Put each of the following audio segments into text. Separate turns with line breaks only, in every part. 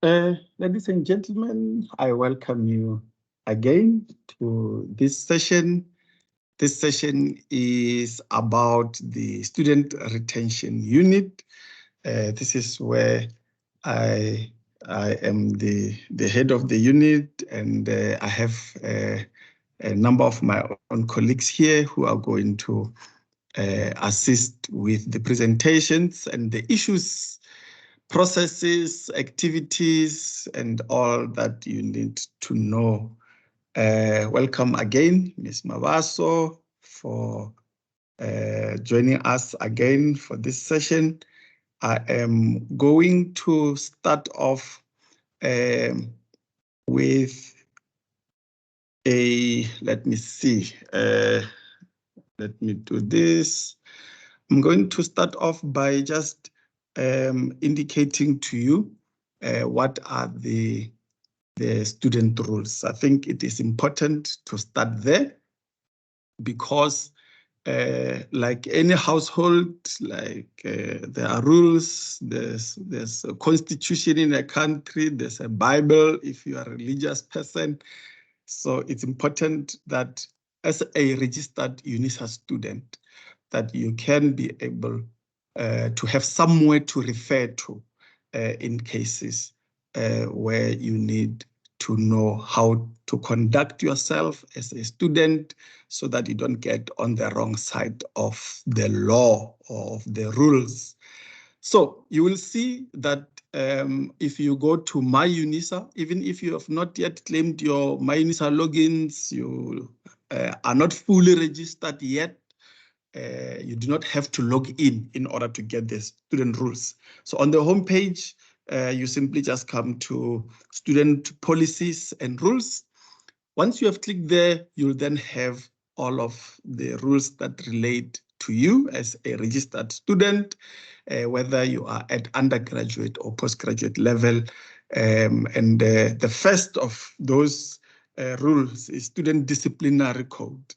Ladies and gentlemen, I welcome you again to this session. This session is about the student retention unit. This is where I I am the head of the unit, and I have a number of my own colleagues here who are going to assist with the presentations and the issues, processes, activities, and all that you need to know. Welcome again, Ms. Mabaso, for joining us again for this session. I am going to start off with let me see, let me do this. I'm going to start off by just indicating to you what are the student rules. I think it is important to start there because like any household, there are rules, there's a constitution in a country, there's a Bible if you are a religious person. So it's important that as a registered UNISA student, that you can be able to have somewhere to refer to in cases where you need to know how to conduct yourself as a student so that you don't get on the wrong side of the law or of the rules. So you will see that if you go to My UNISA, even if you have not yet claimed your My UNISA logins, you are not fully registered yet, you do not have to log in order to get the student rules. So on the homepage, you simply just come to student policies and rules. Once you have clicked there, you'll then have all of the rules that relate to you as a registered student, whether you are at undergraduate or postgraduate level. And the first of those rules is student disciplinary code.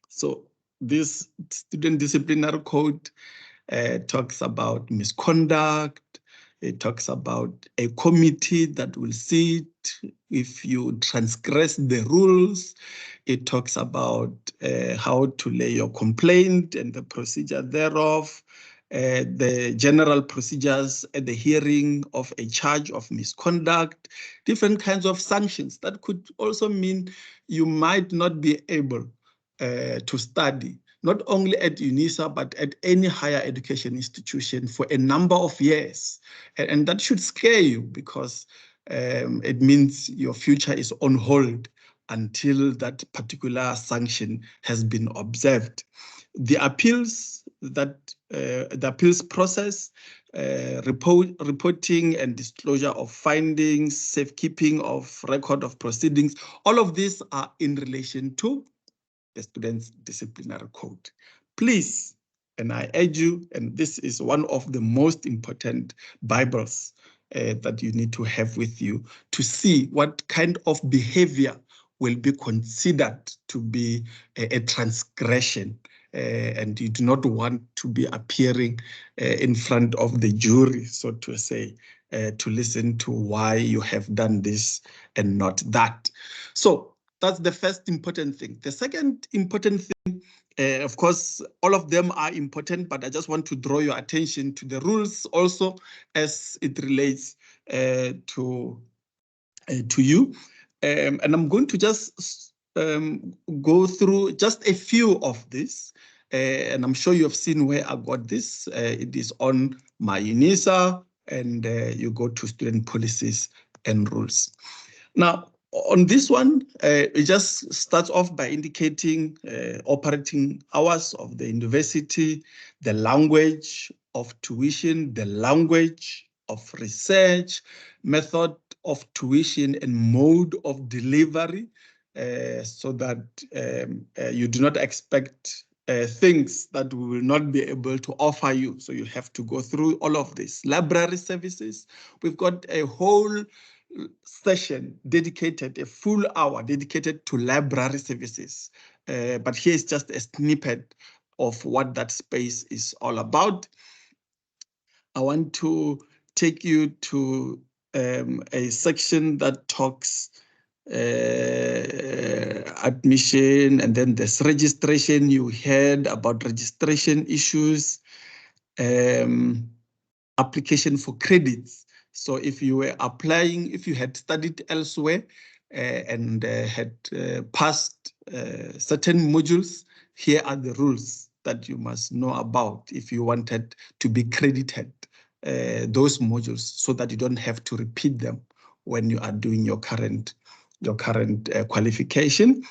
So this student disciplinary code talks about misconduct. It talks about a committee that will sit if you transgress the rules. It talks about how to lay your complaint and the procedure thereof, the general procedures at the hearing of a charge of misconduct, different kinds of sanctions. That could also mean you might not be able to study, not only at UNISA, but at any higher education institution for a number of years. And that should scare you because it means your future is on hold until that particular sanction has been observed. The appeals process, reporting and disclosure of findings, safekeeping of record of proceedings, all of these are in relation to the student's disciplinary code. Please, and I urge you, and this is one of the most important Bibles that you need to have with you to see what kind of behavior will be considered to be a transgression. And you do not want to be appearing in front of the jury, so to say, to listen to why you have done this and not that. So that's the first important thing. The second important thing, of course, all of them are important, but I just want to draw your attention to the rules also as it relates to you. And I'm going to just go through just a few of these. And I'm sure you have seen where I got this. It is on My UNISA, and you go to student policies and rules. Now, on this one, it just starts off by indicating operating hours of the university, the language of tuition, the language of research, method of tuition, and mode of delivery, so that you do not expect things that we will not be able to offer you. So you have to go through all of this. Library services, we've got a whole session dedicated, a full hour dedicated to library services. But here's just a snippet of what that space is all about. I want to take you to a section that talks admission, and then there's registration. You heard about registration issues, application for credits. So if you were applying, if you had studied elsewhere and had passed certain modules, here are the rules that you must know about if you wanted to be credited those modules, so that you don't have to repeat them when you are doing your current qualification.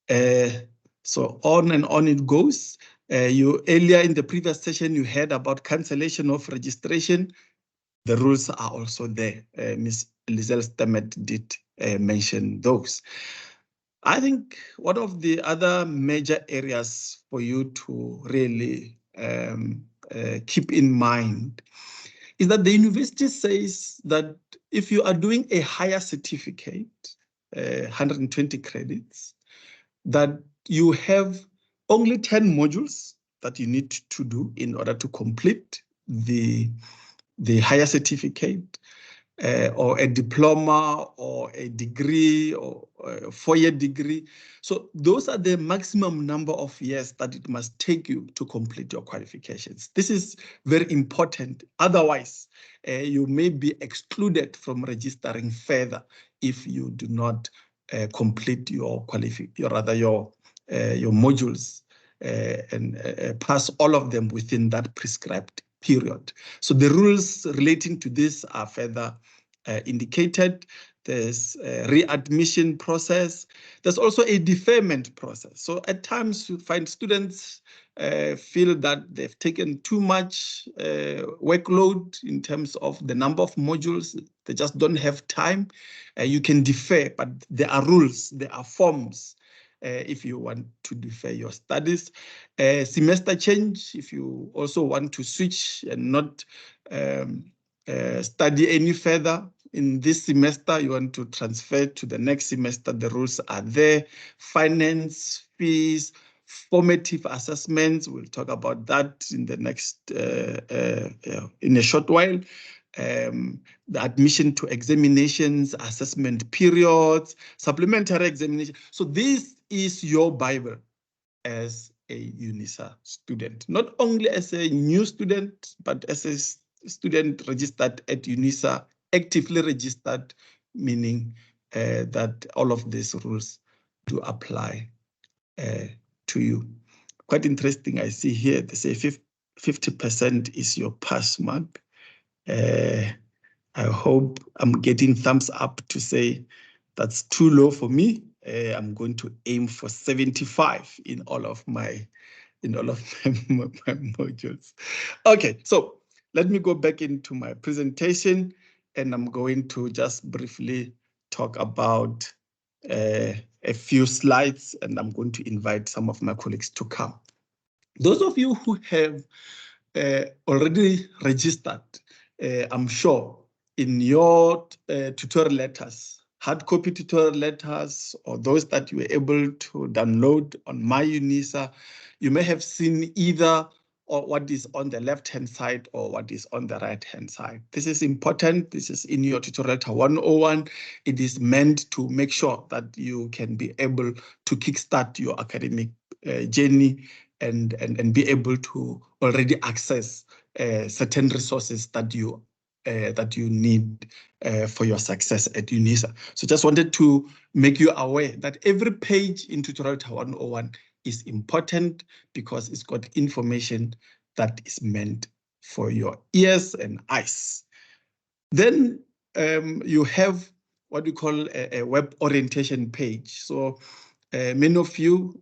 So on and on it goes. You earlier in the previous session, you heard about cancellation of registration. The rules are also there. Ms. Lizelle Stemmet did mention those. I think one of the other major areas for you to really keep in mind is that the university says that if you are doing a higher certificate, 120 credits, that you have only 10 modules that you need to do in order to complete the higher certificate, or a diploma or a degree or a 4-year degree. So those are the maximum number of years that it must take you to complete your qualifications. This is very important. Otherwise, you may be excluded from registering further if you do not complete your modules and pass all of them within that prescribed period. So the rules relating to this are further indicated. There's a readmission process. There's also a deferment process. So at times you find students feel that they've taken too much workload in terms of the number of modules. They just don't have time. You can defer, but there are rules, there are forms if you want to defer your studies. Semester change, if you also want to switch and not study any further in this semester, you want to transfer to the next semester, the rules are there. Finance, fees, formative assessments, we'll talk about that in the next, in a short while. The admission to examinations, assessment periods, supplementary examination. So this is your Bible as a UNISA student, not only as a new student, but as a student registered at UNISA, actively registered, meaning that all of these rules do apply to you. Quite interesting, I see here, they say 50% is your pass mark. I hope I'm getting thumbs up to say that's too low for me. I'm going to aim for 75 in all of my modules. Okay, so let me go back into my presentation, and I'm going to just briefly talk about a few slides, and I'm going to invite some of my colleagues to come. Those of you who have already registered, I'm sure, in your tutorial letters, hard copy tutorial letters, or those that you were able to download on MyUNISA, you may have seen either or what is on the left-hand side or what is on the right-hand side. This is important. This is in your tutorial letter 101. It is meant to make sure that you can be able to kickstart your academic journey and be able to already access certain resources that you need for your success at UNISA. So just wanted to make you aware that every page in tutorial 101 is important because it's got information that is meant for your ears and eyes. Then you have what we call a web orientation page. So many of you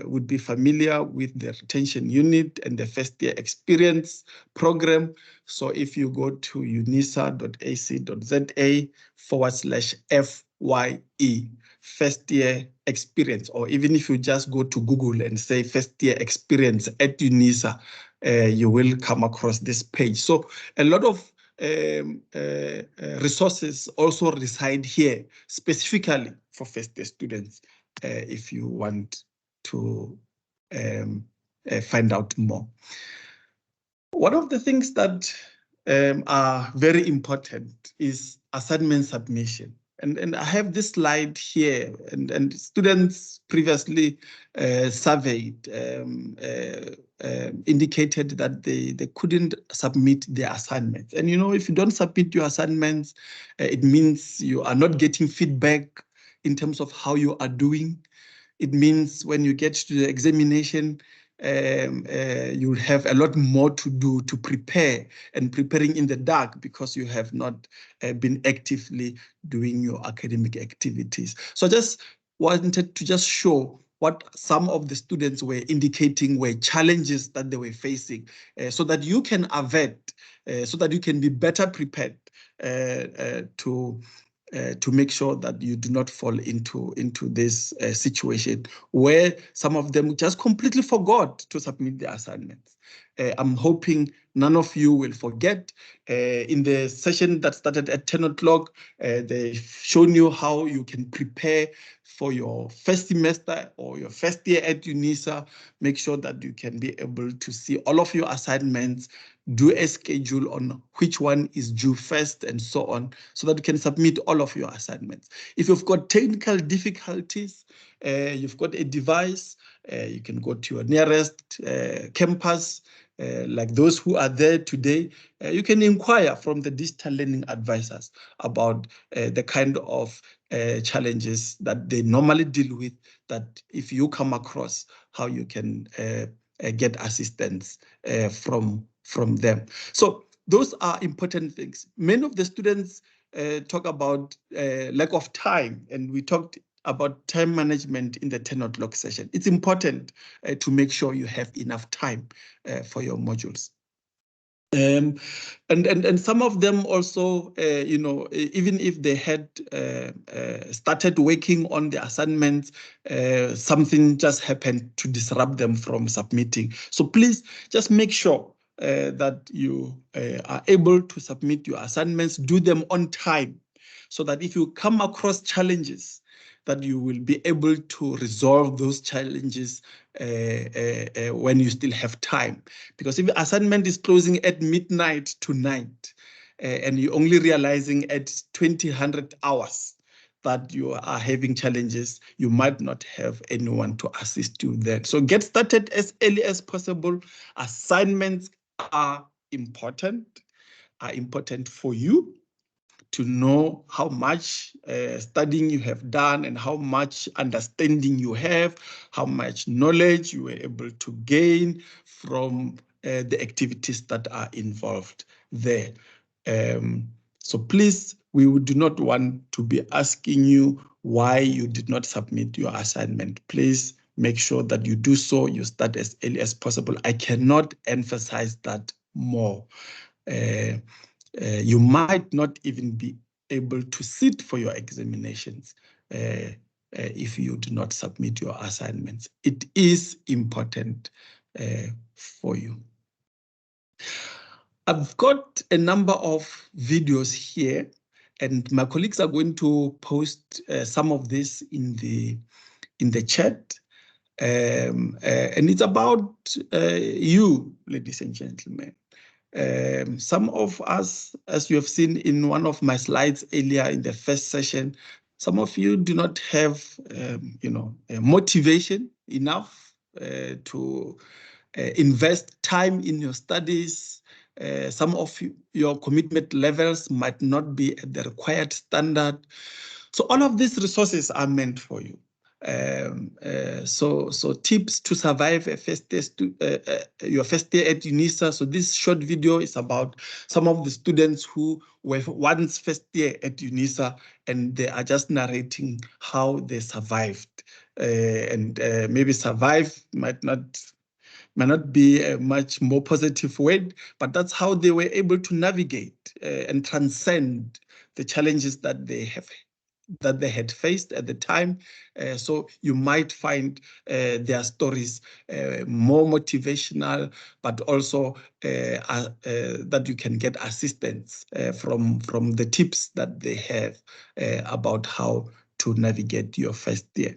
would be familiar with the retention unit and the first year experience program. So if you go to unisa.ac.za/FYE, first year experience, or even if you just go to Google and say first year experience at UNISA, you will come across this page. So a lot of resources also reside here specifically for first year students. If you want to find out more. One of the things that are very important is assignment submission. And I have this slide here, and students previously surveyed indicated that they couldn't submit their assignments. And if you don't submit your assignments, it means you are not getting feedback in terms of how you are doing. It means when you get to the examination, you'll have a lot more to do to prepare, and preparing in the dark because you have not been actively doing your academic activities. So I just wanted to just show what some of the students were indicating were challenges that they were facing, so that you can avert, so that you can be better prepared to make sure that you do not fall into this situation where some of them just completely forgot to submit their assignments. I'm hoping none of you will forget. In the session that started at 10 o'clock, they've shown you how you can prepare for your first semester or your first year at UNISA. Make sure that you can be able to see all of your assignments, do a schedule on which one is due first and so on, so that you can submit all of your assignments. If you've got technical difficulties, you've got a device, you can go to your nearest campus, like those who are there today. You can inquire from the digital learning advisors about the kind of challenges that they normally deal with, that if you come across, how you can get assistance from them. So those are important things. Many of the students talk about lack of time, and we talked about time management in the 10 o'clock session. It's important to make sure you have enough time for your modules. And some of them also, even if they had started working on the assignments, something just happened to disrupt them from submitting. So please just make sure that you are able to submit your assignments, do them on time, so that if you come across challenges, that you will be able to resolve those challenges when you still have time. Because if the assignment is closing at midnight tonight, and you're only realizing at 2000 hours that you are having challenges, you might not have anyone to assist you then. So get started as early as possible. Assignments are important for you to know how much studying you have done and how much understanding you have, how much knowledge you were able to gain from the activities that are involved there. So please, we do not want to be asking you why you did not submit your assignment. Please make sure that you do so. You start as early as possible. I cannot emphasize that more. You might not even be able to sit for your examinations if you do not submit your assignments. It is important for you. I've got a number of videos here, and my colleagues are going to post some of this in the chat. And it's about you, ladies and gentlemen. Some of us, as you have seen in one of my slides earlier in the first session, some of you do not have, motivation enough to invest time in your studies. Some of your commitment levels might not be at the required standard. So all of these resources are meant for you. So tips to survive a first year your first year at UNISA. So this short video is about some of the students who were once first year at UNISA, and they are just narrating how they survived. And maybe survive might not be a much more positive word, but that's how they were able to navigate and transcend the challenges that they had faced at the time. So you might find their stories more motivational, but also that you can get assistance from the tips that they have about how to navigate your first year.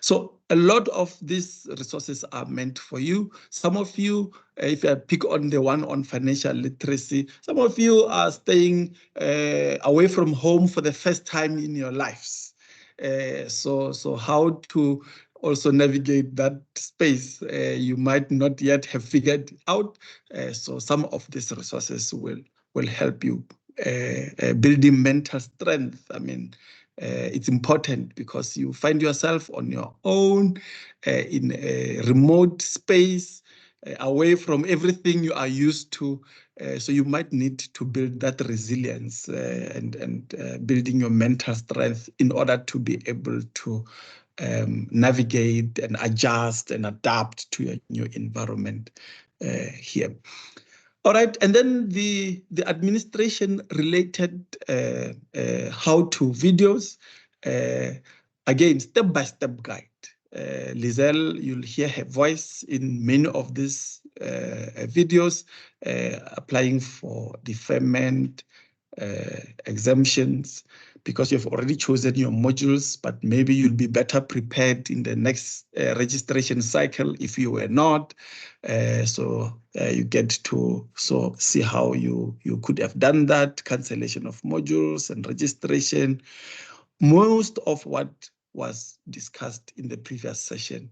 So a lot of these resources are meant for you. Some of you, if I pick on the one on financial literacy, some of you are staying away from home for the first time in your lives. So how to also navigate that space, you might not yet have figured out. So some of these resources will help you building mental strength. I mean, it's important because you find yourself on your own in a remote space, away from everything you are used to. So you might need to build that resilience and building your mental strength in order to be able to navigate and adjust and adapt to your new environment here. All right, and then the administration related how-to videos, again, step-by-step guide. Lizelle, you'll hear her voice in many of these videos, applying for deferment, exemptions, because you've already chosen your modules, but maybe you'll be better prepared in the next registration cycle if you were not. So you get to see how you could have done that, cancellation of modules and registration. Most of what was discussed in the previous session,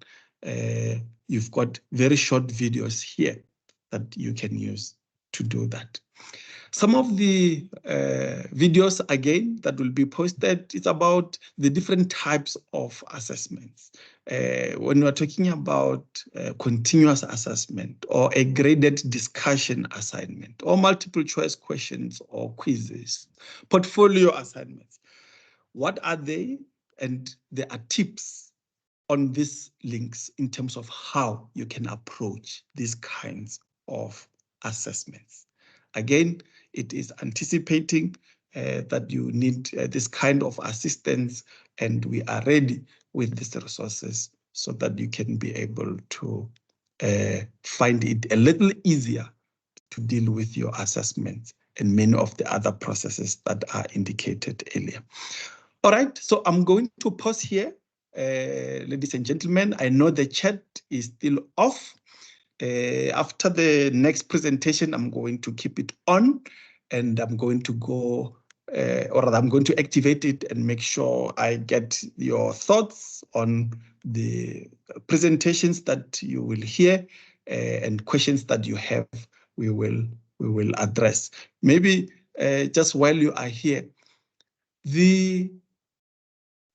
you've got very short videos here that you can use to do that. Some of the videos, again, that will be posted, it's about the different types of assessments. When we're talking about continuous assessment or a graded discussion assignment or multiple choice questions or quizzes, portfolio assignments, what are they? And there are tips on these links in terms of how you can approach these kinds of assessments. Again, it is anticipating that you need this kind of assistance, and we are ready with these resources so that you can be able to find it a little easier to deal with your assessments and many of the other processes that are indicated earlier. All right, so I'm going to pause here. Ladies and gentlemen, I know the chat is still off. After the next presentation, I'm going to keep it on, and I'm going to go, or rather, I'm going to activate it and make sure I get your thoughts on the presentations that you will hear and questions that you have. We will address. Maybe just while you are here, the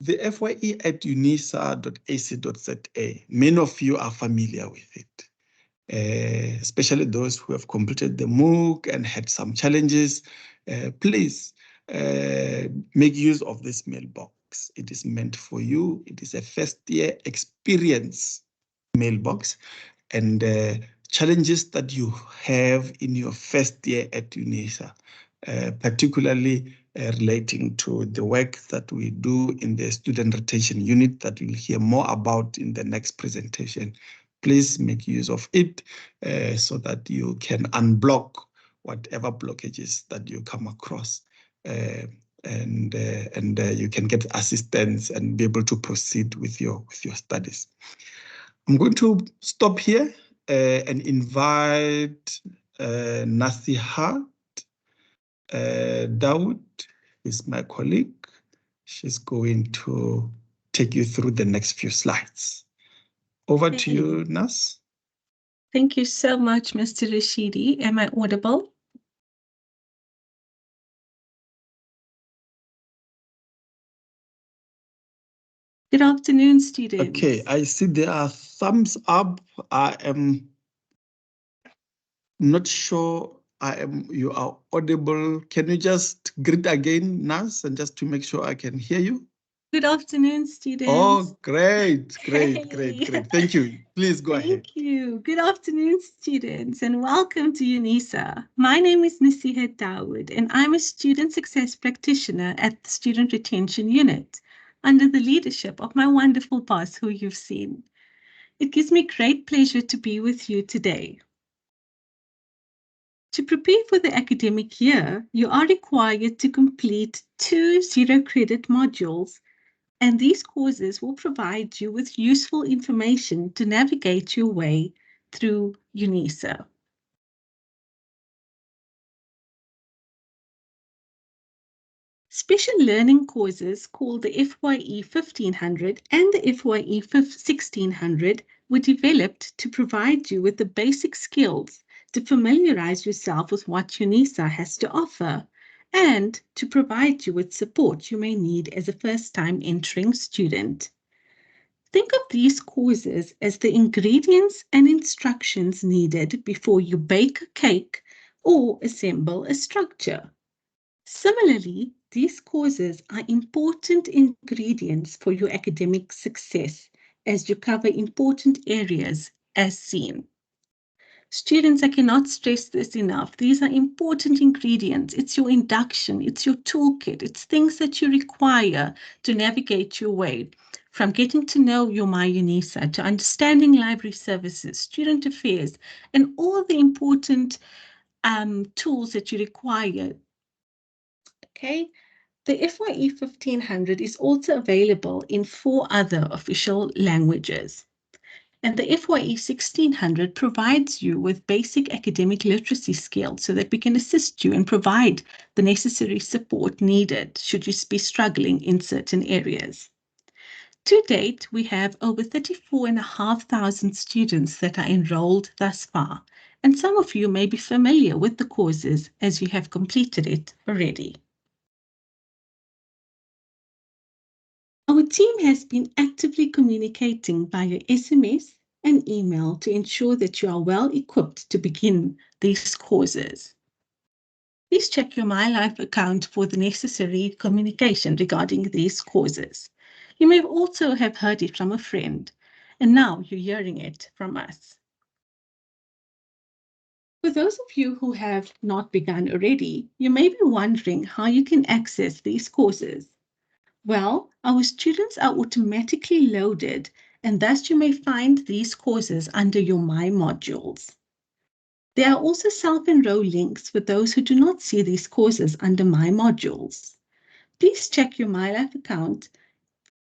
FYE at unisa.ac.za, many of you are familiar with it. Especially those who have completed the MOOC and had some challenges, please make use of this mailbox. It is meant for you. It is a first-year experience mailbox, and challenges that you have in your first year at UNISA, particularly relating to the work that we do in the student retention unit that we'll hear more about in the next presentation. Please make use of it so that you can unblock whatever blockages that you come across, and you can get assistance and be able to proceed with your studies. I'm going to stop here and invite Nasihat Dawood, is my colleague. She's going to take you through the next few slides. Over to you, Nas.
Thank you so much, Mr. Rashidi. Am I audible? Good afternoon, students.
Okay, I see there are thumbs up. I am not sure you are audible. Can you just greet again, Nas, and just to make sure I can hear you?
Good afternoon, students.
Oh, great. Thank you. Please go ahead.
Thank you. Good afternoon, students, and welcome to UNISA. My name is Nasihat Dawood, and I'm a student success practitioner at the Student Retention Unit under the leadership of my wonderful boss, who you've seen. It gives me great pleasure to be with you today. To prepare for the academic year, you are required to complete 2 zero-credit modules And these courses will provide you with useful information to navigate your way through UNISA. Special learning courses called the FYE 1500 and the FYE 1600 were developed to provide you with the basic skills to familiarize yourself with what UNISA has to offer and to provide you with support you may need as a first-time entering student. Think of these courses as the ingredients and instructions needed before you bake a cake or assemble a structure. Similarly, these courses are important ingredients for your academic success as you cover important areas as seen. Students, I cannot stress this enough. These are important ingredients. It's your induction, it's your toolkit, it's things that you require to navigate your way from getting to know your MyUNISA to understanding library services, student affairs, and all the important tools that you require. Okay, the FYE 1500 is also available in 4 other official languages. And the FYE 1600 provides you with basic academic literacy skills so that we can assist you and provide the necessary support needed should you be struggling in certain areas. To date, we have over 34,500 students that are enrolled thus far, and some of you may be familiar with the courses as you have completed it already. Our team has been actively communicating via SMS and email to ensure that you are well equipped to begin these courses. Please check your MyLife account for the necessary communication regarding these courses. You may also have heard it from a friend, and now you're hearing it from us. For those of you who have not begun already, you may be wondering how you can access these courses. Well, our students are automatically loaded, and thus you may find these courses under your My modules. There are also self-enroll links for those who do not see these courses under My modules. Please check your MyLife account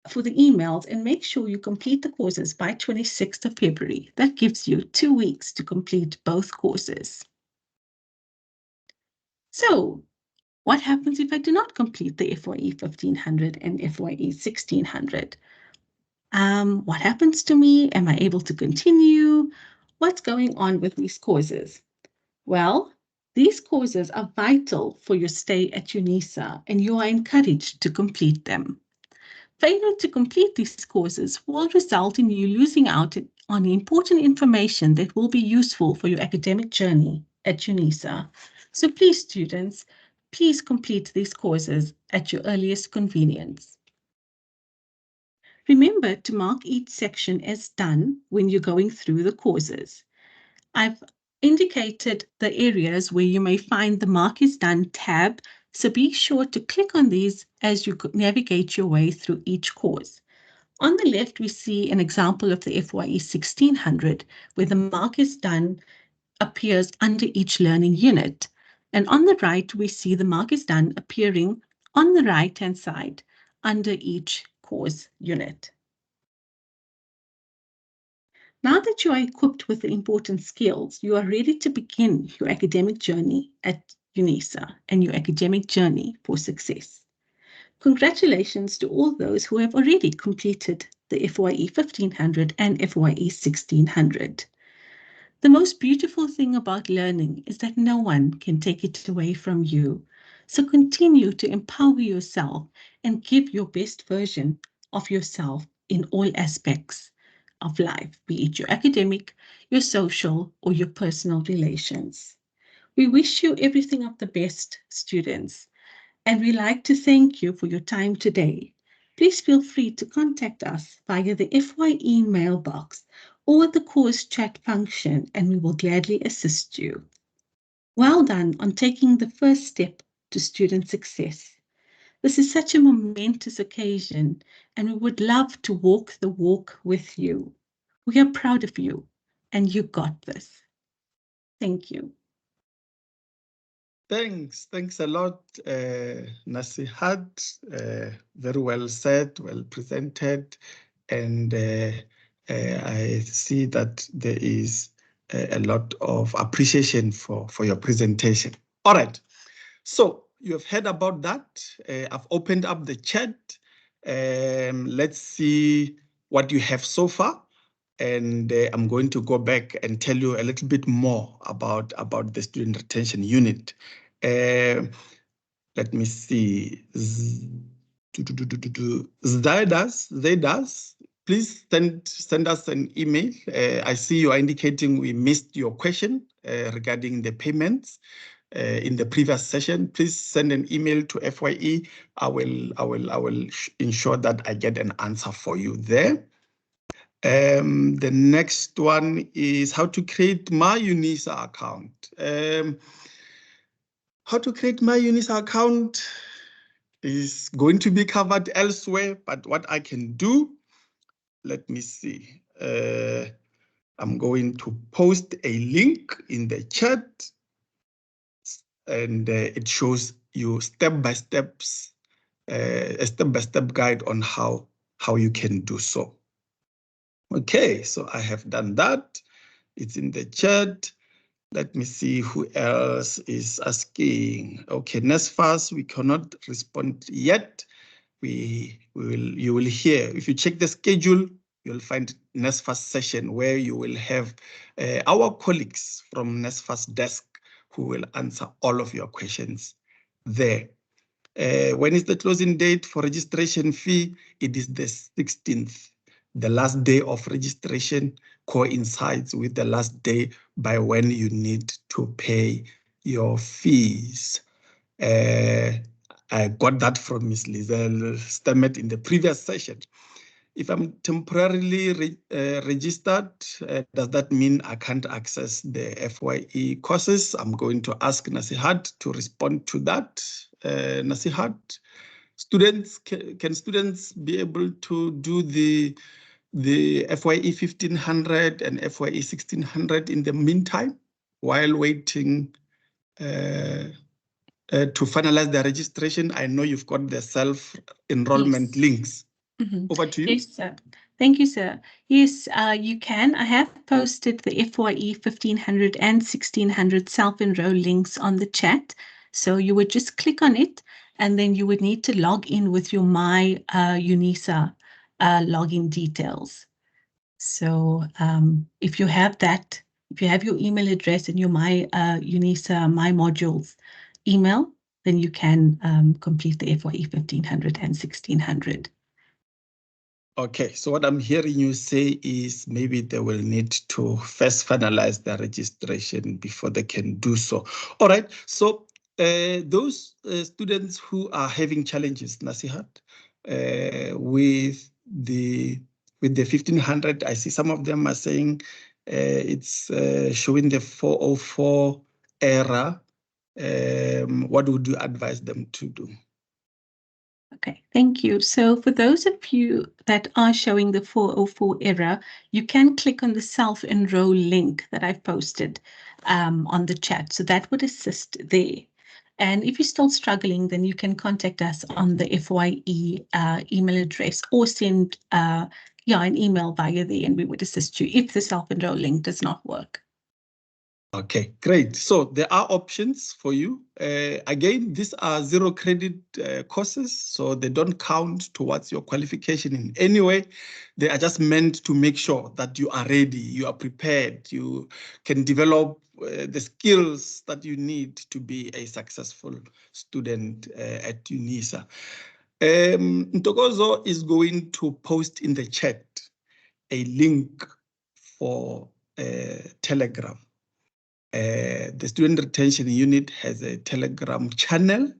for the emails and make sure you complete the courses by 26th of February. That gives you 2 weeks to complete both courses. So, what happens if I do not complete the FYE 1500 and FYE 1600? What happens to me? Am I able to continue? What's going on with these courses? Well, these courses are vital for your stay at UNISA, and you are encouraged to complete them. Failure to complete these courses will result in you losing out on important information that will be useful for your academic journey at UNISA. So please, students, please complete these courses at your earliest convenience. Remember to mark each section as done when you're going through the courses. I've indicated the areas where you may find the Mark is Done tab, so be sure to click on these as you navigate your way through each course. On the left, we see an example of the FYE 1600, where the Mark is Done appears under each learning unit. And on the right, we see the Mark is Done appearing on the right-hand side under each course unit. Now that you are equipped with the important skills, you are ready to begin your academic journey at UNISA and your academic journey for success. Congratulations to all those who have already completed the FYE 1500 and FYE 1600. The most beautiful thing about learning is that no one can take it away from you. So continue to empower yourself and give your best version of yourself in all aspects of life, be it your academic, your social, or your personal relations. We wish you everything of the best, students, and we'd like to thank you for your time today. Please feel free to contact us via the FYE mailbox or the course chat function, and we will gladly assist you. Well done on taking the first step to student success. This is such a momentous occasion, and we would love to walk the walk with you. We are proud of you, and you got this. Thank you.
Thanks a lot, Nasihat. Very well said, well presented, and I see that there is a lot of appreciation for your presentation. All right, so you have heard about that. I've opened up the chat. Let's see what you have so far. And I'm going to go back and tell you a little bit more about the student retention unit. Let me see. Zaydas, please send us an email. I see you are indicating we missed your question regarding the payments in the previous session. Please send an email to FYE. I will ensure that I get an answer for you there. The next one is how to create my UNISA account. How to create my UNISA account is going to be covered elsewhere, but what I can do, let me see. I'm going to post a link in the chat, and it shows you step-by-step guide on how you can do so. Okay, so I have done that. It's in the chat. Let me see who else is asking. Okay, NSFAS, we cannot respond yet. You will hear. If you check the schedule, you'll find NSFAS session where you will have our colleagues from NSFAS desk who will answer all of your questions there. When is the closing date for registration fee? It is the 16th. The last day of registration coincides with the last day by when you need to pay your fees. I got that from Ms. Lizelle Stammet in the previous session. If I'm temporarily registered, does that mean I can't access the FYE courses? I'm going to ask Nasihat to respond to that. Nasihat, students, can students be able to do the FYE 1500 and FYE 1600 in the meantime while waiting to finalize the registration? I know you've got the self-enrollment links. Over to you.
Yes, sir. Thank you, sir. Yes, you can. I have posted the FYE 1500 and 1600 self-enroll links on the chat. So you would just click on it, and then you would need to log in with your My UNISA login details. So if you have that, if you have your email address and your My UNISA, My Modules email, then you can complete the FYE 1500 and 1600.
Okay, so what I'm hearing you say is maybe they will need to first finalize the registration before they can do so. All right, so those students who are having challenges, Nasihat, with the 1500, I see some of them are saying it's showing the 404 error. What would you advise them to do?
Okay, thank you. So for those of you that are showing the 404 error, you can click on the self-enroll link that I've posted on the chat. So that would assist there. And if you're still struggling, then you can contact us on the FYE email address or send an email via there, and we would assist you if the self-enroll link does not work.
Okay, great. So there are options for you. Again, these are zero credit courses, so they don't count towards your qualification in any way. They are just meant to make sure that you are ready, you are prepared, you can develop the skills that you need to be a successful student at UNISA. Ntokozo is going to post in the chat a link for Telegram. The Student Retention Unit has a Telegram channel.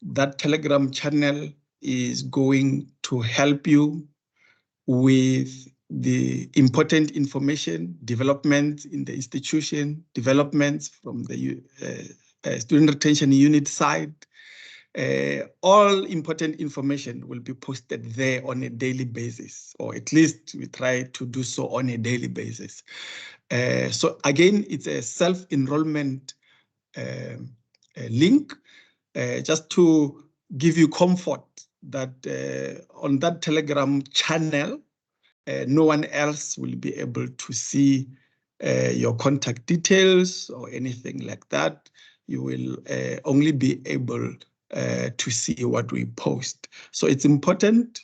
That Telegram channel is going to help you with the important information, developments in the institution, developments from the Student Retention Unit side. All important information will be posted there on a daily basis, or at least we try to do so on a daily basis. So again, it's a self-enrollment link, just to give you comfort that on that Telegram channel, no one else will be able to see your contact details or anything like that. You will only be able to see what we post. So it's important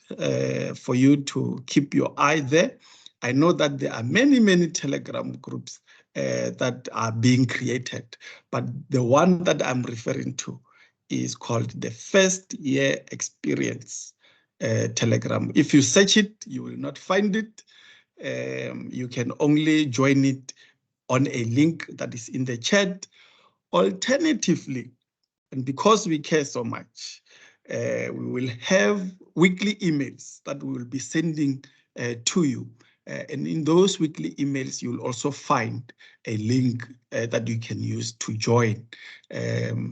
for you to keep your eye there. I know that there are many, many Telegram groups that are being created, but the one that I'm referring to is called the First Year Experience Telegram. If you search it, you will not find it. You can only join it on a link that is in the chat. Alternatively, and because we care so much, we will have weekly emails that we will be sending to you. And in those weekly emails, you'll also find a link that you can use to join.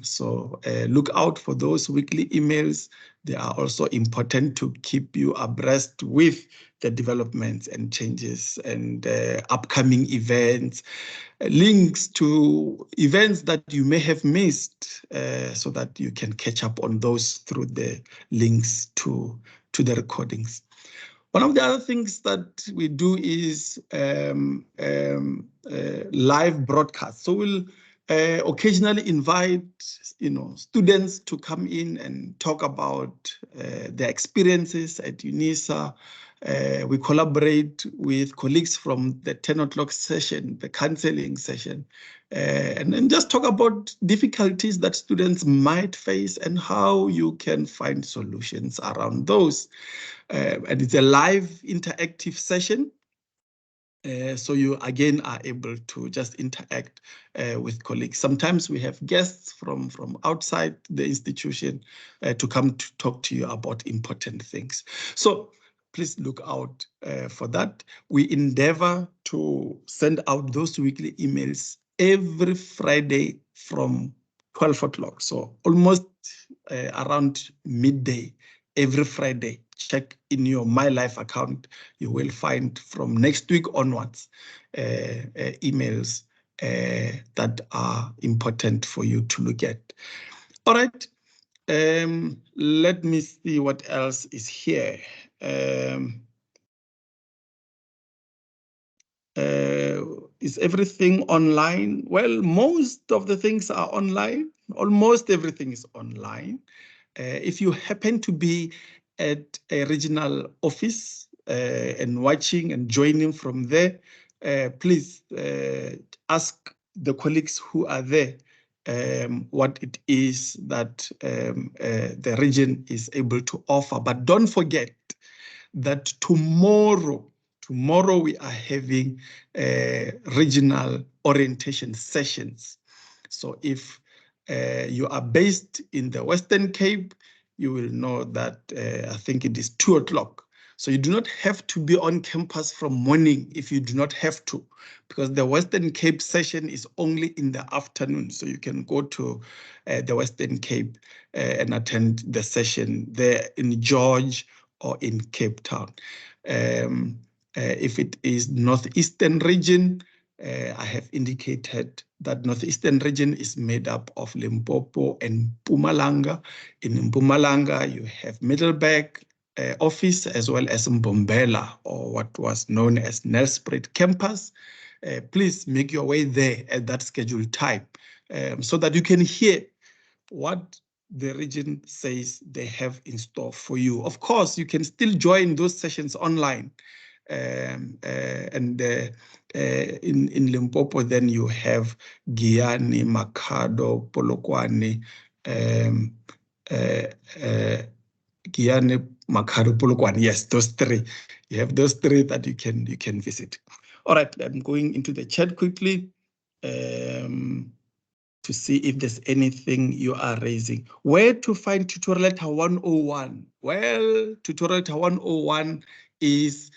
So look out for those weekly emails. They are also important to keep you abreast with the developments and changes and upcoming events, links to events that you may have missed, so that you can catch up on those through the links to the recordings. One of the other things that we do is live broadcast. So we'll occasionally invite, students to come in and talk about their experiences at UNISA. We collaborate with colleagues from the 10 o'clock session, the counseling session, and then just talk about difficulties that students might face and how you can find solutions around those. And it's a live interactive session. So you again are able to just interact with colleagues. Sometimes we have guests from outside the institution to come to talk to you about important things. So please look out for that. We endeavor to send out those weekly emails every Friday from 12 o'clock. So almost around midday every Friday. Check in your My Life account. You will find from next week onwards emails that are important for you to look at. All right. Let me see what else is here. Is everything online? Well, most of the things are online. Almost everything is online. If you happen to be at a regional office and watching and joining from there, please ask the colleagues who are there what it is that the region is able to offer. But don't forget that tomorrow we are having regional orientation sessions. So if you are based in the Western Cape, you will know that I think it is 2 o'clock. So you do not have to be on campus from morning if you do not have to, because the Western Cape session is only in the afternoon. So you can go to the Western Cape and attend the session there in George or in Cape Town. If it is Northeastern region, I have indicated that Northeastern region is made up of Limpopo and Mpumalanga. In Mpumalanga, you have Middleburg office as well as Mbombela, or what was known as Nelspruit campus. Please make your way there at that scheduled time so that you can hear what the region says they have in store for you. Of course, you can still join those sessions online. In Limpopo, then you have Giyani, Makhado, Polokwane, Giyani, Makhado, Polokwane. Yes, those three. You have those three that you can visit. All right, I'm going into the chat quickly to see if there's anything you are raising. Where to find Tutorial Letter 101? Well, Tutorial Letter 101 is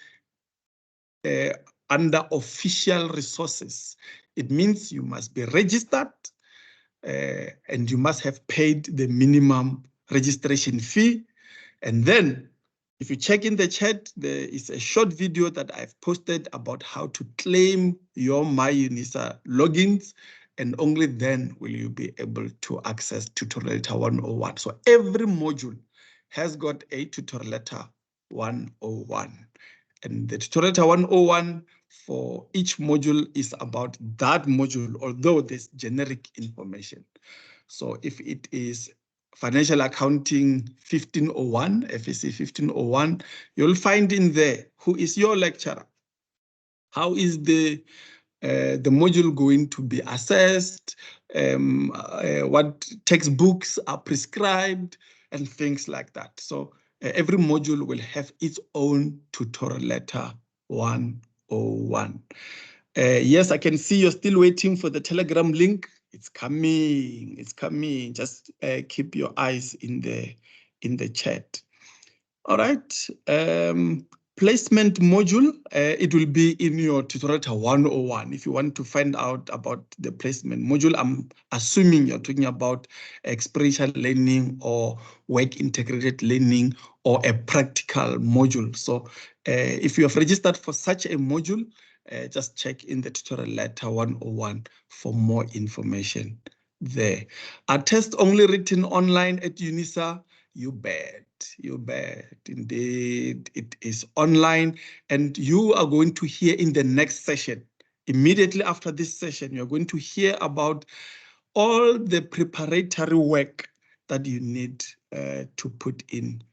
under official resources. It means you must be registered and you must have paid the minimum registration fee. And then if you check in the chat, there is a short video that I've posted about how to claim your MyUNISA logins. and only then will you be able to access tutorial letter 101. So every module has got a tutorial letter 101. And the tutorial letter 101 for each module is about that module, although there's generic information. So if it is Financial Accounting 1501, FAC 1501, you'll find in there who is your lecturer. How is the module going to be assessed, what textbooks are prescribed, and things like that. So every module will have its own tutorial letter 101. Yes, I can see you're still waiting for the Telegram link. It's coming. It's coming. Just keep your eyes in the chat. All right. Placement module, it will be in your tutorial 101. If you want to find out about the placement module, I'm assuming you're talking about experiential learning or work integrated learning or a practical module. So if you have registered for such a module, just check in the tutorial letter 101 for more information there. A test only written online at UNISA? You bet. You bet. Indeed, it is online, and you are going to hear in the next session. Immediately after this session, you're going to hear about all the preparatory work that you need to put in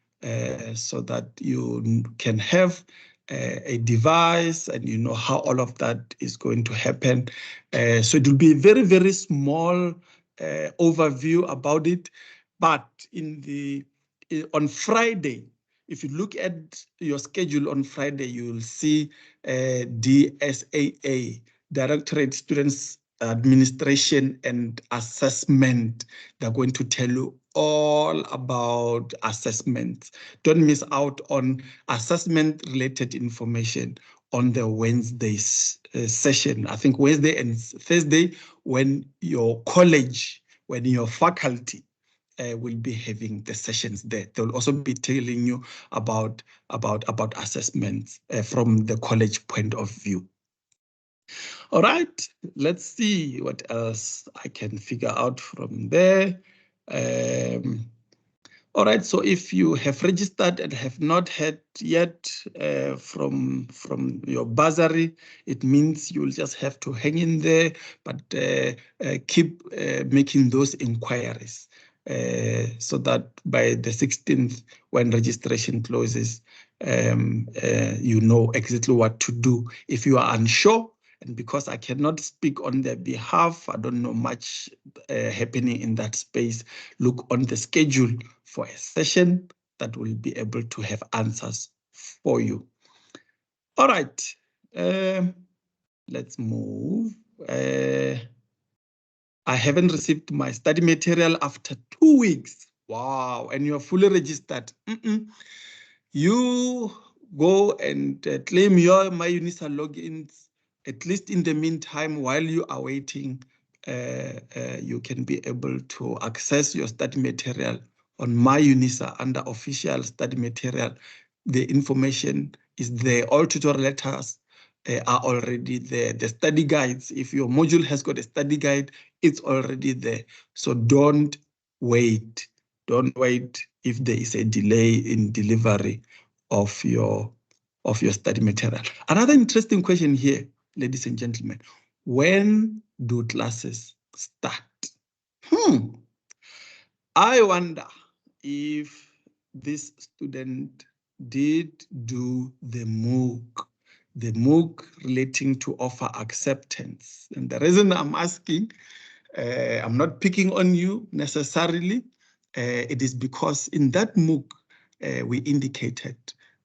so that you can have a device and you know how all of that is going to happen. So it will be a very, very small overview about it. But on Friday, if you look at your schedule on Friday, you will see DSAA, Directorate Students Administration and Assessment. They're going to tell you all about assessment. Don't miss out on assessment-related information on the Wednesday's session. I think Wednesday and Thursday, when your college, when your faculty will be having the sessions there. They'll also be telling you about assessments from the college point of view. All right, let's see what else I can figure out from there. All right, so if you have registered and have not had yet from your bursary, it means you'll just have to hang in there, but keep making those inquiries so that by the 16th, when registration closes, you know exactly what to do. If you are unsure, and because I cannot speak on their behalf, I don't know much happening in that space, look on the schedule for a session that will be able to have answers for you. All right, let's move. I haven't received my study material after 2 weeks. Wow, and you're fully registered. You go and claim your MyUNISA logins. At least in the meantime, while you are waiting, you can be able to access your study material on MyUNISA under official study material. The information is there. All tutorial letters are already there. The study guides, if your module has got a study guide, it's already there. So don't wait. Don't wait if there is a delay in delivery of your study material. Another interesting question here, ladies and gentlemen, when do classes start? I wonder if this student did do the MOOC relating to offer acceptance. And the reason I'm asking, I'm not picking on you necessarily, it is because in that MOOC, we indicated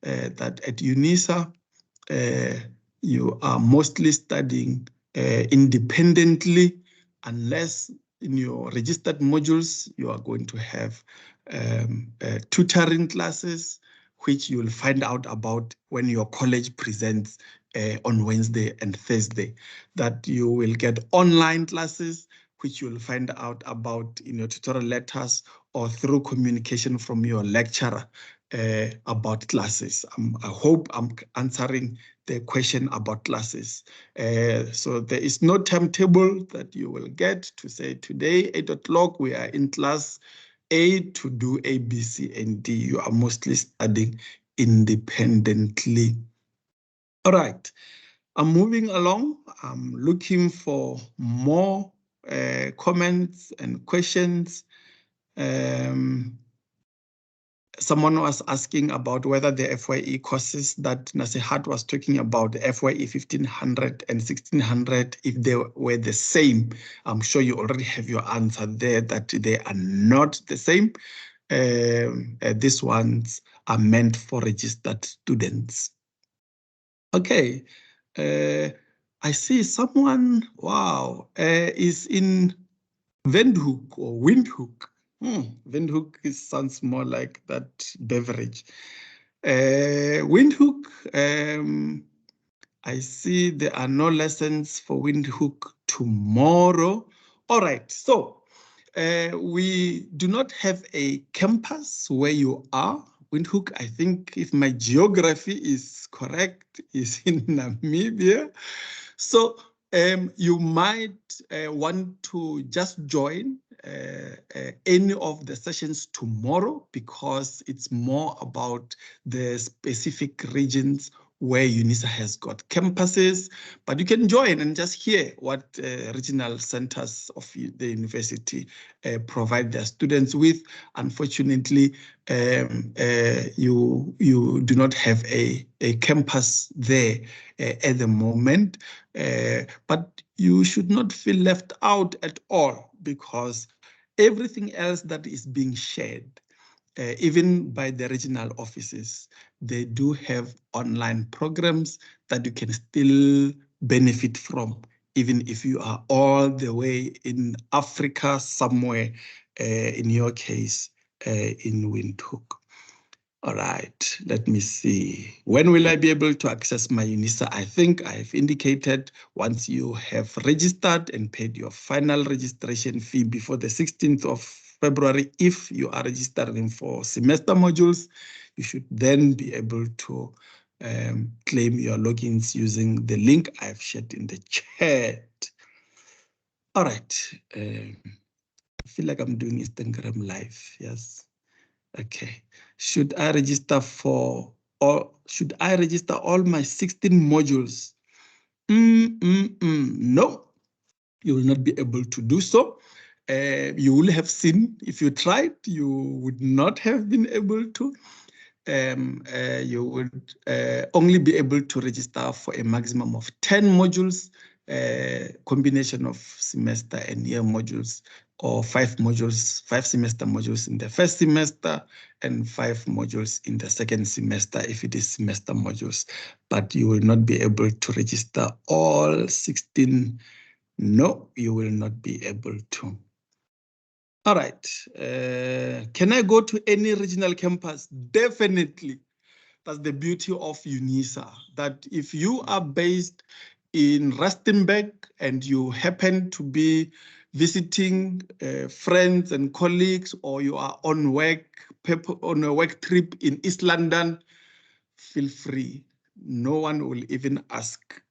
that at UNISA, you are mostly studying independently, unless in your registered modules, you are going to have tutoring classes, which you will find out about when your college presents on Wednesday and Thursday. That you will get online classes, which you will find out about in your tutorial letters or through communication from your lecturer. about classes. I hope I'm answering the question about classes. So there is no timetable that you will get to say today, 8 o'clock, we are in class A to do A, B, C, and D. You are mostly studying independently. All right, I'm moving along. I'm looking for more comments and questions. Someone was asking about whether the FYE courses that Nasihat was talking about, the FYE 1500 and 1600, if they were the same. I'm sure you already have your answer there that they are not the same. These ones are meant for registered students. Okay. I see someone, wow, is in Windhoek or Windhoek. Windhoek sounds more like that beverage. Windhoek, I see there are no lessons for Windhoek tomorrow. All right, so we do not have a campus where you are. Windhoek, I think if my geography is correct, is in Namibia. So you might want to just join any of the sessions tomorrow because it's more about the specific regions where UNISA has got campuses, but you can join and just hear what regional centers of the university provide their students with. Unfortunately, you do not have a campus there at the moment, but you should not feel left out at all because everything else that is being shared, even by the regional offices, they do have online programs that you can still benefit from, even if you are all the way in Africa somewhere, in your case, in Windhoek. All right, let me see. When will I be able to access my UNISA? I think I've indicated once you have registered and paid your final registration fee before the 16th of February, if you are registering for semester modules, you should then be able to claim your logins using the link I've shared in the chat. All right, I feel like I'm doing Instagram live, yes. Okay, should I register all my 16 modules? No, you will not be able to do so. You will have seen if you tried, you would not have been able to. You would only be able to register for a maximum of 10 modules, combination of semester and year modules, or 5 modules, 5 semester modules in the first semester and 5 modules in the second semester if it is semester modules. But you will not be able to register all 16. No, you will not be able to. All right. Can I go to any regional campus? Definitely. That's the beauty of UNISA, that if you are based in Rustenburg and you happen to be visiting friends and colleagues, or you are on a work trip in East London, feel free. No one will even ask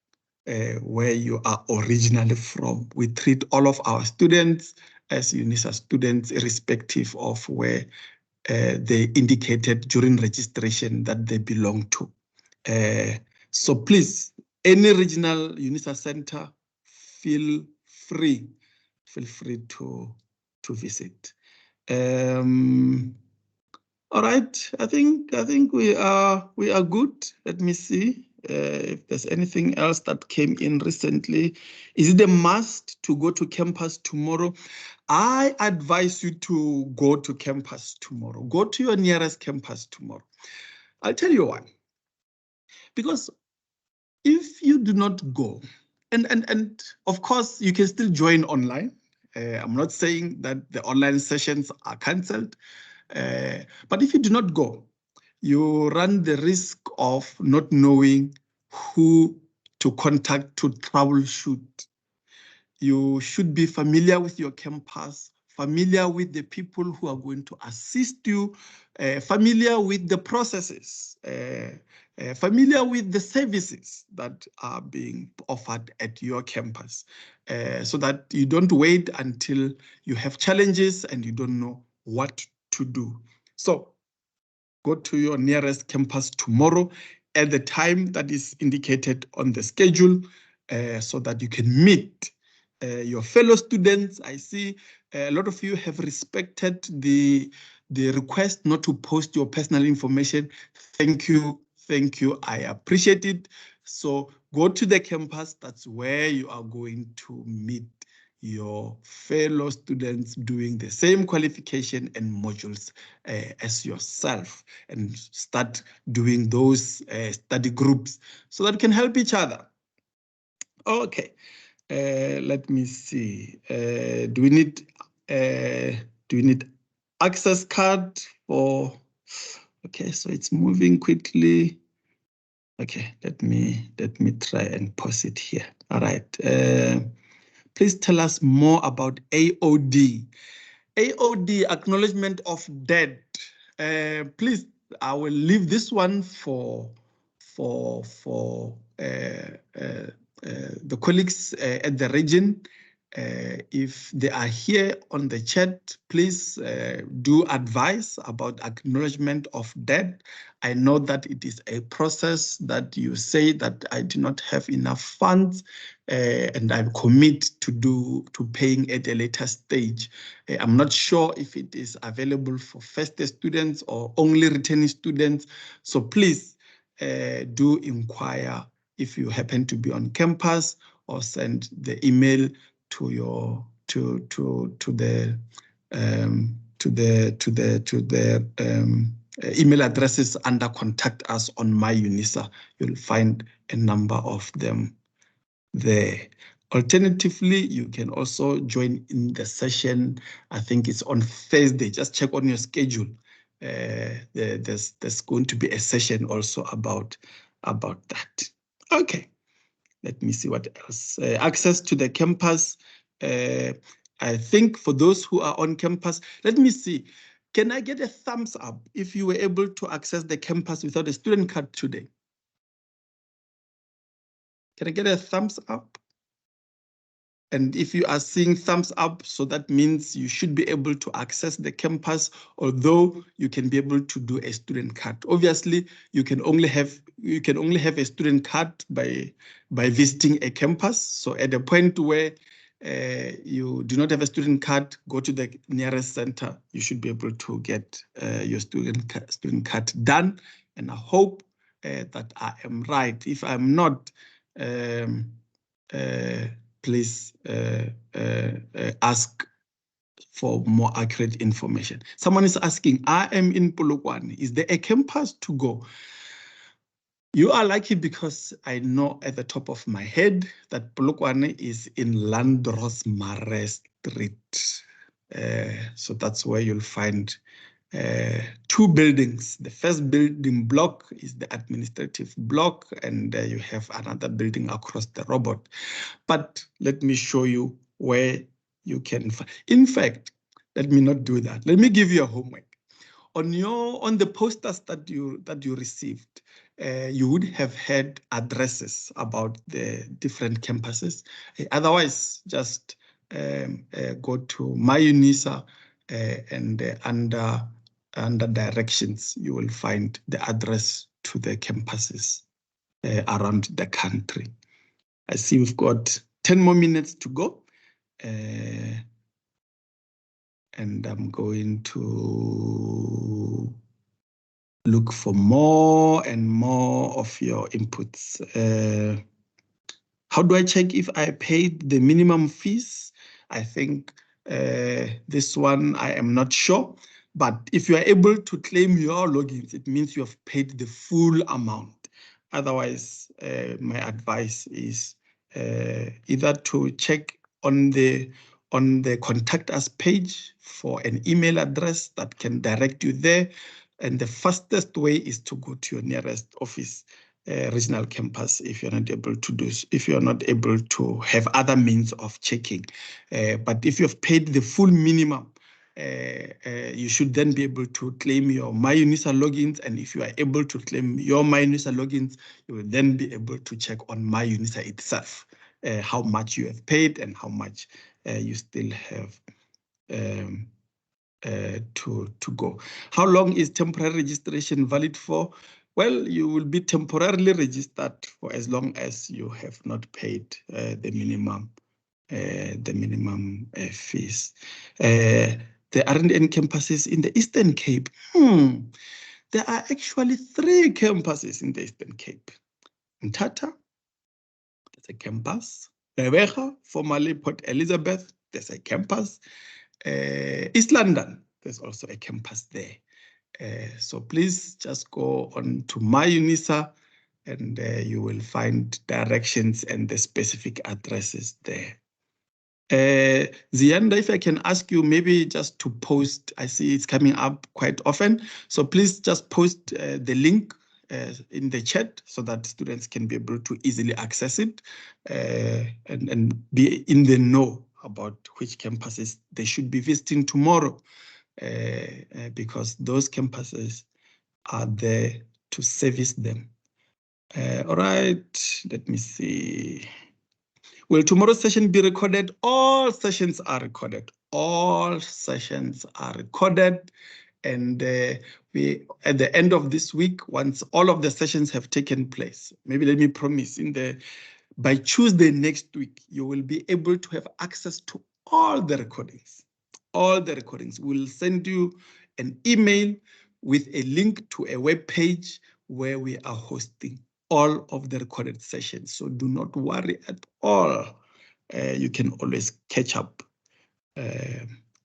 where you are originally from. We treat all of our students as UNISA students, irrespective of where they indicated during registration that they belong to. So please, any regional UNISA center, feel free to visit. All right, I think we are good. Let me see if there's anything else that came in recently. Is it a must to go to campus tomorrow? I advise you to go to campus tomorrow. Go to your nearest campus tomorrow. I'll tell you why. Because if you do not go, and of course you can still join online. I'm not saying that the online sessions are cancelled, but if you do not go, you run the risk of not knowing who to contact to troubleshoot. You should be familiar with your campus, familiar with the people who are going to assist you, familiar with the processes, familiar with the services that are being offered at your campus, so that you don't wait until you have challenges and you don't know what to do. So go to your nearest campus tomorrow at the time that is indicated on the schedule, so that you can meet your fellow students. I see a lot of you have respected the request not to post your personal information. Thank you. Thank you. I appreciate it. So go to the campus. That's where you are going to meet your fellow students doing the same qualification and modules as yourself, and start doing those study groups so that you can help each other. Okay, let me see. Do we need access card for? Okay, so it's moving quickly. Okay, let me try and pause it here. All right. Please tell us more about AOD. AOD, acknowledgement of debt. Please, I will leave this one for the colleagues at the region. If they are here on the chat, please do advise about acknowledgement of debt. I know that it is a process that you say that I do not have enough funds, and I commit to paying at a later stage. I'm not sure if it is available for first-year students or only returning students. So please do inquire if you happen to be on campus, or send the email to your email addresses under contact us on MyUNISA. You'll find a number of them there. Alternatively, you can also join in the session. I think it's on Thursday. Just check on your schedule. There's going to be a session also about that. Okay. Let me see what else. Access to the campus. I think for those who are on campus, let me see. Can I get a thumbs up if you were able to access the campus without a student card today? Can I get a thumbs up? And if you are seeing thumbs up, so that means you should be able to access the campus, although you can be able to do a student card. Obviously, you can only have a student card by visiting a campus. So at the point where you do not have a student card, go to the nearest center. You should be able to get your student card done. And I hope that I am right. If I'm not, please ask for more accurate information. Someone is asking, I am in Polokwane. Is there a campus to go? You are lucky, because I know at the top of my head that Polokwane is in Landros Mare Street. So that's where you'll find two buildings. The first building block is the administrative block, and you have another building across the robot. But let me show you where you can find. In fact, let me not do that. Let me give you a homework. On the posters that you received, you would have had addresses about the different campuses. Otherwise, just go to MyUNISA, and under directions, you will find the address to the campuses around the country. I see we've got 10 more minutes to go. And I'm going to look for more and more of your inputs. How do I check if I paid the minimum fees? I think this one, I am not sure. But if you are able to claim your logins, it means you have paid the full amount. Otherwise, my advice is either to check on the contact us page for an email address that can direct you there. And the fastest way is to go to your nearest office regional campus if you're not able to do, if you're not able to have other means of checking. But if you've paid the full minimum, you should then be able to claim your MyUNISA logins. And if you are able to claim your MyUNISA logins, you will then be able to check on MyUNISA itself how much you have paid and how much you still have to go. How long is temporary registration valid for? Well, you will be temporarily registered for as long as you have not paid the minimum fees. There aren't any campuses in the Eastern Cape. There are actually 3 campuses in the Eastern Cape. Mthatha, there's a campus. Gqeberha, formerly Port Elizabeth, there's a campus. East London, there's also a campus there. So please just go on to MyUNISA and you will find directions and the specific addresses there. Zianda, if I can ask you maybe just to post, I see it's coming up quite often. So please just post the link in the chat so that students can be able to easily access it and be in the know about which campuses they should be visiting tomorrow, because those campuses are there to service them. All right, let me see. Will tomorrow's session be recorded? All sessions are recorded. All sessions are recorded. And we, at the end of this week, once all of the sessions have taken place, maybe let me promise, by Tuesday next week, you will be able to have access to all the recordings. All the recordings. We'll send you an email with a link to a web page where we are hosting all of the recorded sessions. So do not worry at all. You can always catch up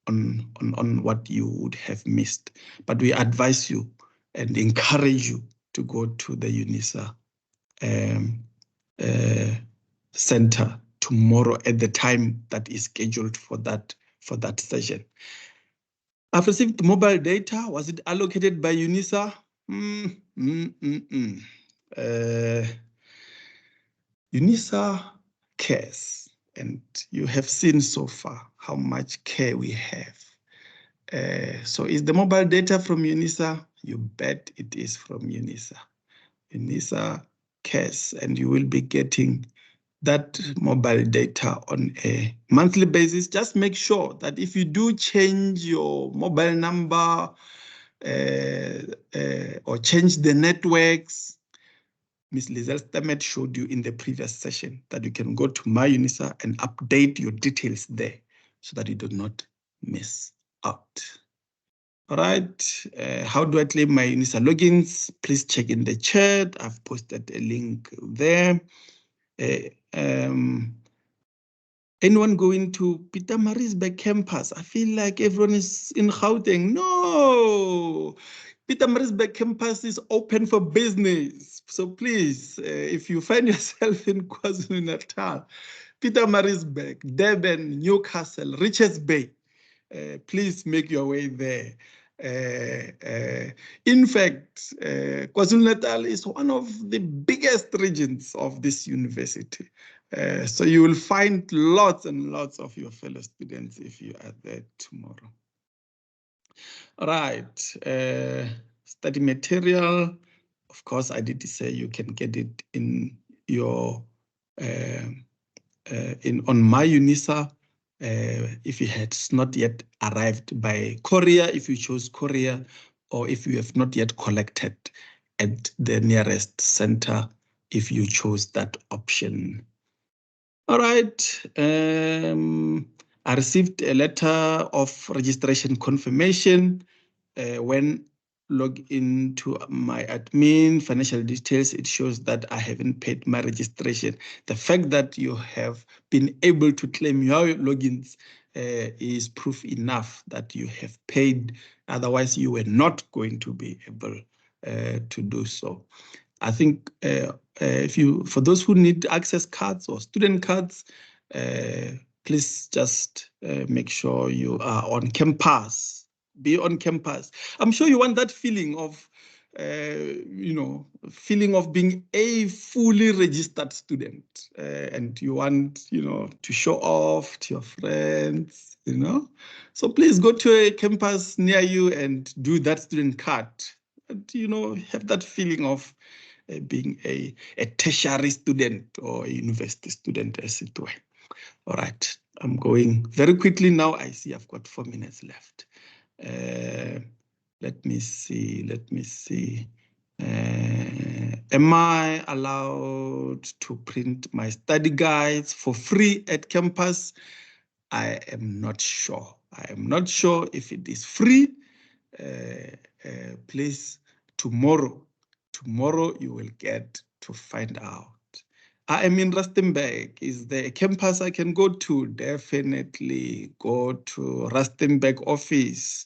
on what you would have missed. But we advise you and encourage you to go to the UNISA center tomorrow at the time that is scheduled for that session. I've received mobile data. Was it allocated by UNISA? UNISA cares, and you have seen so far how much care we have. So is the mobile data from UNISA? You bet it is from UNISA. UNISA cares, and you will be getting that mobile data on a monthly basis. Just make sure that if you do change your mobile number or change the networks, Ms. Lizelle Stamet showed you in the previous session that you can go to MyUNISA and update your details there so that you do not miss out. All right, how do I claim my UNISA logins? Please check in the chat. I've posted a link there. Anyone going to Pietermaritzburg campus? I feel like everyone is in Gauteng. No, Pietermaritzburg campus is open for business. So please, if you find yourself in KwaZulu-Natal, Pietermaritzburg, Durban, Newcastle, Richards Bay, please make your way there. In fact, KwaZulu-Natal is one of the biggest regions of this university. So you will find lots and lots of your fellow students if you are there tomorrow. All right, study material. Of course, I did say you can get it in your on MyUNISA. If it has not yet arrived by courier, if you chose courier, or if you have not yet collected at the nearest center, if you chose that option. All right, I received a letter of registration confirmation when log into my admin financial details. It shows that I haven't paid my registration. The fact that you have been able to claim your logins is proof enough that you have paid. Otherwise, you were not going to be able to do so. I think for those who need access cards or student cards, please just make sure you are on campus. Be on campus. I'm sure you want that feeling of feeling of being a fully registered student, and you want, to show off to your friends, So please go to a campus near you and do that student card, and, have that feeling of being a tertiary student or a university student, as it were. All right, I'm going very quickly now. I see I've got 4 minutes left. Let me see. Am I allowed to print my study guides for free at campus? I am not sure. I am not sure if it is free. Please, tomorrow you will get to find out. I am in Rustenburg. Is there a campus I can go to? Definitely go to Rustenburg office.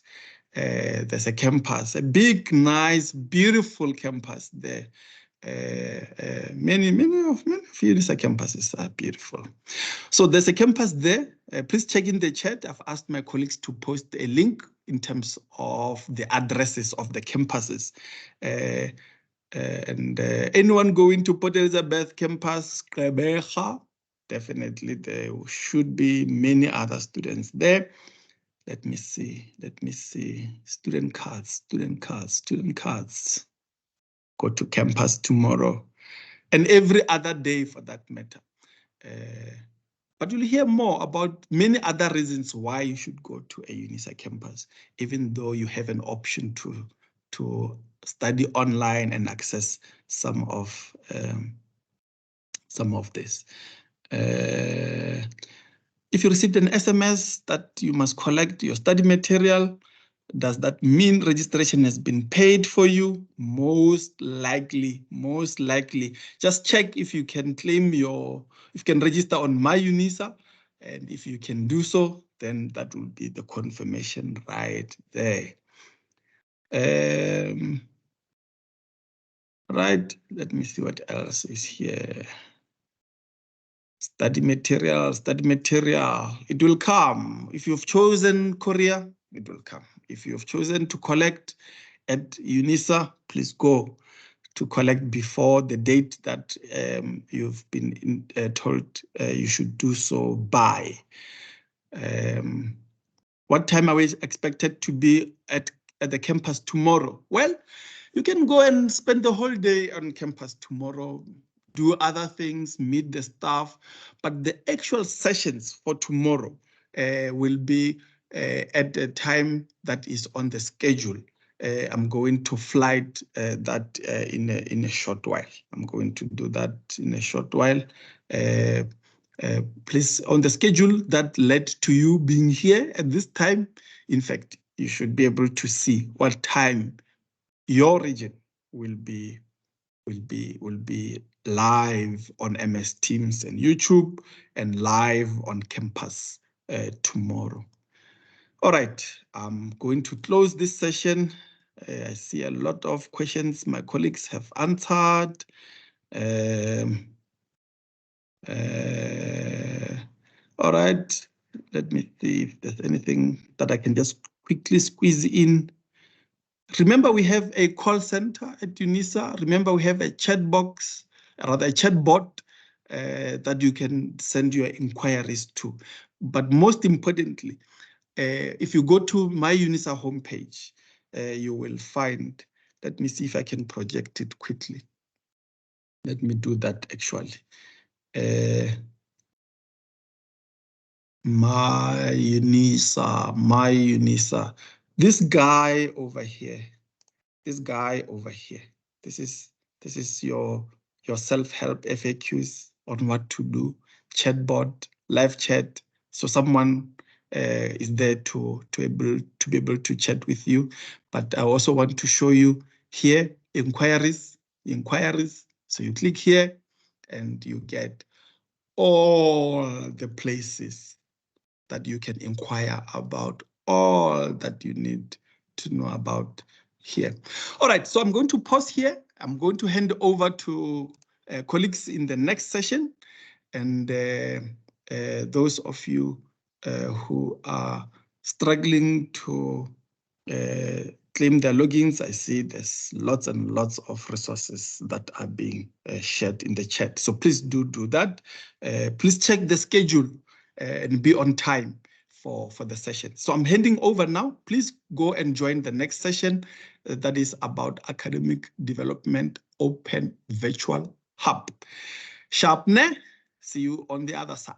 There's a campus, a big, nice, beautiful campus there. Many of UNISA campuses are beautiful. So there's a campus there. Please check in the chat. I've asked my colleagues to post a link in terms of the addresses of the campuses. And anyone going to Port Elizabeth campus, Gqeberha, definitely there should be many other students there. Let me see. Student cards. Go to campus tomorrow and every other day for that matter. But you'll hear more about many other reasons why you should go to a UNISA campus, even though you have an option to study online and access some of this. If you received an SMS that you must collect your study material, does that mean registration has been paid for you? Most likely. Just check if you can claim if you can register on My UNISA, and if you can do so, then that will be the confirmation right there. Right, let me see what else is here. Study material. It will come. If you've chosen Korea, it will come. If you've chosen to collect at UNISA, please go to collect before the date that you've been told you should do so by. What time are we expected to be at the campus tomorrow? Well, you can go and spend the whole day on campus tomorrow, do other things, meet the staff, but the actual sessions for tomorrow will be at a time that is on the schedule. I'm going to flight that in a short while. I'm going to do that in a short while. Please, on the schedule that led to you being here at this time, in fact, you should be able to see what time your region will be live on MS Teams and YouTube and live on campus tomorrow. All right, I'm going to close this session. I see a lot of questions my colleagues have answered. All right, let me see if there's anything that I can just quickly squeeze in. Remember, we have a call center at UNISA. Remember, we have a chat box, rather a chat bot that you can send your inquiries to. But most importantly, if you go to My UNISA homepage, you will find, let me see if I can project it quickly. Let me do that actually. My UNISA. This guy over here. This is your self-help FAQs on what to do, chatbot, live chat. So someone is there to be able to chat with you. But I also want to show you here inquiries. So you click here and you get all the places that you can inquire about, all that you need to know about here. All right, so I'm going to pause here. I'm going to hand over to colleagues in the next session. And those of you who are struggling to claim their logins. I see there's lots and lots of resources that are being shared in the chat. So please do that. Please check the schedule and be on time for the session. So I'm handing over now. Please go and join the next session that is about Academic Development Open Virtual Hub. Sharp ne? See you on the other side.